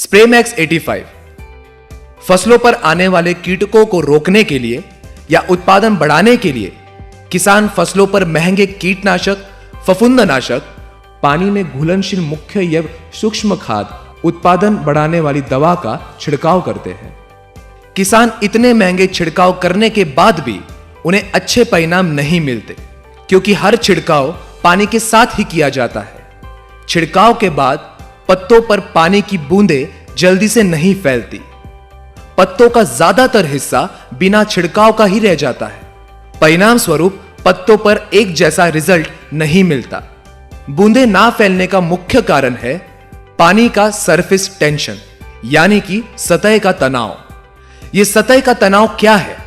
Spraymax 85 फसलों पर आने वाले कीटकों को रोकने के लिए या उत्पादन बढ़ाने के लिए किसान फसलों पर महंगे कीटनाशक, फफूंदनाशक, पानी में घुलनशील मुख्य या सूक्ष्म खाद, उत्पादन बढ़ाने वाली दवा का छिड़काव करते हैं। किसान इतने महंगे छिड़काव करने के बाद भी उन्हें अच्छे परिणाम नहीं मिलते, क्योंकि हर छिड़काव पानी के साथ ही किया जाता है। छिड़काव के बाद पत्तों पर पानी की बूंदें जल्दी से नहीं फैलती। पत्तों का ज्यादातर हिस्सा बिना छिड़काव का ही रह जाता है। परिणाम स्वरूप पत्तों पर एक जैसा रिजल्ट नहीं मिलता। बूंदें ना फैलने का मुख्य कारण है पानी का सरफेस टेंशन, यानी कि सतह का तनाव। यह सतह का तनाव क्या है?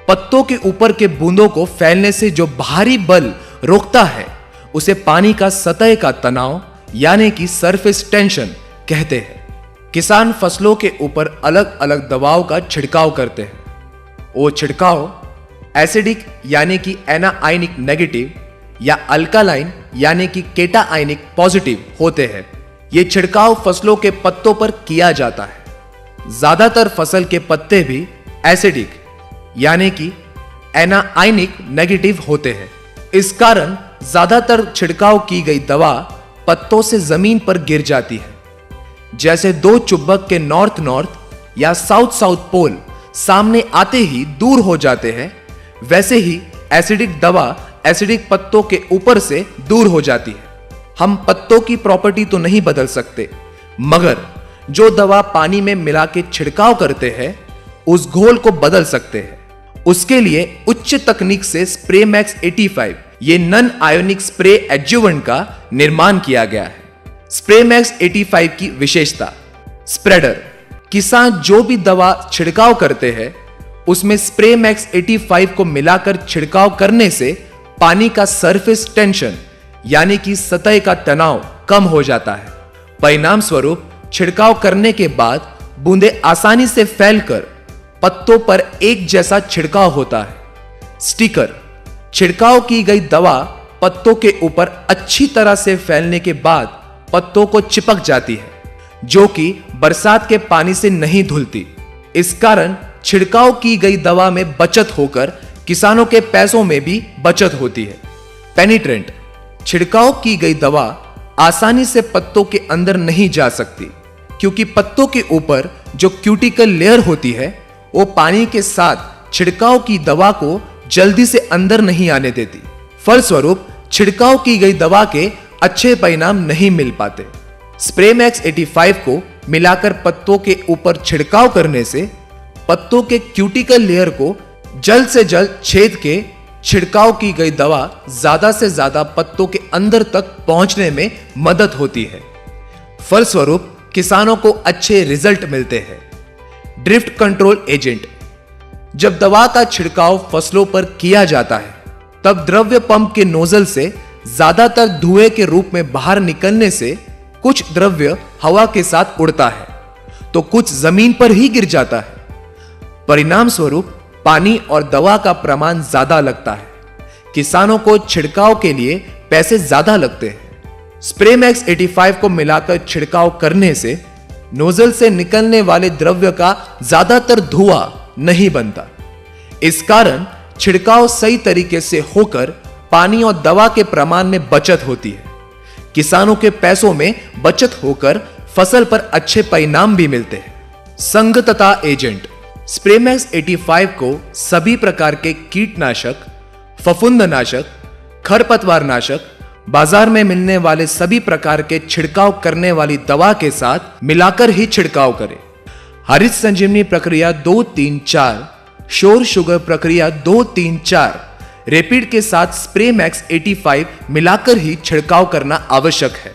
पत्तों के ऊपर के बूंदों को फैलने से जो बाहरी बल रोकता है उसे पानी का सतह का तनाव यानी कि सरफेस टेंशन कहते हैं। किसान फसलों के ऊपर अलग अलग दवाओं का छिड़काव करते हैं। वो छिड़काव एसिडिक यानी कि एनाआयनिक नेगेटिव या अल्कालाइन यानी कि केटाआयनिक पॉजिटिव होते हैं। ये छिड़काव फसलों के पत्तों पर किया जाता है। ज्यादातर फसल के पत्ते भी एसिडिक यानी कि एनाआयनिक नेगेटिव होते हैं। इस कारण ज्यादातर छिड़काव की गई दवा पत्तों से जमीन पर गिर जाती है। जैसे दो चुंबक के नॉर्थ नॉर्थ या साउथ साउथ पोल सामने आते ही दूर हो जाते हैं, वैसे ही एसिडिक दवा एसिडिक पत्तों के ऊपर से दूर हो जाती है। हम पत्तों की प्रॉपर्टी तो नहीं बदल सकते, मगर जो दवा पानी में मिला के छिड़काव करते हैं उस घोल को बदल सकते हैं। उसके लिए उच्च तकनीक से स्प्रेमैक्स 85 ये नन आयोनिक स्प्रे एडजुवेंट का निर्माण किया गया है। स्प्रेमैक्स 85 की विशेषता, स्प्रेडर। किसान जो भी दवा छिड़काव करते हैं उसमें स्प्रेमैक्स 85 को मिलाकर छिड़काव करने से पानी का सरफेस टेंशन यानी कि सतह का तनाव कम हो जाता है। परिणाम स्वरूप छिड़काव करने के बाद बूंदें आसानी से फैलकर पत्तों पर एक जैसा छिड़काव होता है। स्टिकर। छिड़काव की गई दवा पत्तों के ऊपर अच्छी तरह से फैलने के बाद पत्तों को चिपक जाती है, जो कि बरसात के पानी से नहीं धुलती। इस कारण छिड़काव की गई दवा में बचत होकर किसानों के पैसों में भी बचत होती है। पेनिट्रेंट। छिड़काव की गई दवा आसानी से पत्तों के अंदर नहीं जा सकती, क्योंकि पत्तों के ऊपर जो क्यूटिकल लेयर होती है वो पानी के साथ छिड़काव की दवा को जल्दी से अंदर नहीं आने देती। फलस्वरूप छिड़काव की गई दवा के अच्छे परिणाम नहीं मिल पाते। स्प्रेमैक्स 85 को मिलाकर पत्तों के ऊपर छिड़काव करने से पत्तों के क्यूटिकल लेयर को जल्द से जल्द छेद के छिड़काव की गई दवा ज्यादा से ज्यादा पत्तों के अंदर तक पहुंचने में मदद होती है। फलस्वरूप किसानों को अच्छे रिजल्ट मिलते हैं। Drift control agent. जब दवा का छिड़काव फसलों पर किया जाता है तब द्रव्य पंप के नोजल से ज्यादातर धुएं के रूप में बाहर निकलने से कुछ द्रव्य हवा के साथ उड़ता है तो कुछ जमीन पर ही गिर जाता है। परिणाम स्वरूप पानी और दवा का प्रमाण ज्यादा लगता है। किसानों को छिड़काव के लिए पैसे ज्यादा लगते हैं। स्प्रेमैक्स 85 को मिलाकर छिड़काव करने से नोजल से निकलने वाले द्रव्य का ज्यादातर धुआं नहीं बनता। इस कारण छिड़काव सही तरीके से होकर पानी और दवा के प्रमाण में बचत होती है। किसानों के पैसों में बचत होकर फसल पर अच्छे परिणाम भी मिलते हैं। संगतता एजेंट। स्प्रेमैक्स 85 को सभी प्रकार के कीटनाशक, फफूंदनाशक, खरपतवारनाशक, बाजार में मिलने वाले सभी प्रकार के छिड़काव करने वाली दवा के साथ मिलाकर ही छिड़काव करें। हरित संजीवनी प्रक्रिया 2-3-4, शोर शुगर प्रक्रिया 2-3-4, रैपिड के साथ स्प्रेमैक्स 85 मिलाकर ही छिड़काव करना आवश्यक है।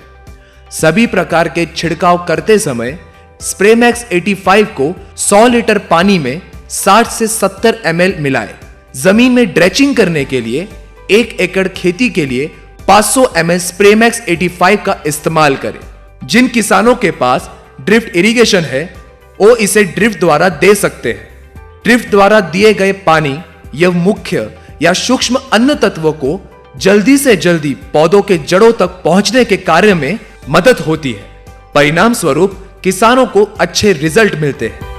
सभी प्रकार के छिड़काव करते समय स्प्रेमैक्स 85 को 100 लीटर पानी में 60 से 70 ml मिलाएं। जमीन में ड्रेचिंग करने के लिए 1 एकड़ खेती के लिए 500 ml स्प्रेमैक्स 85 का इस्तेमाल करें। जिन किसानों के पास ड्रिफ्ट इरिगेशन है वो इसे ड्रिफ्ट द्वारा दे सकते हैं। ड्रिफ्ट द्वारा दिए गए पानी या मुख्य या सूक्ष्म अन्य तत्वों को जल्दी से जल्दी पौधों के जड़ों तक पहुंचने के कार्य में मदद होती है। परिणाम स्वरूप किसानों को अच्छे रिजल्ट मिलते हैं।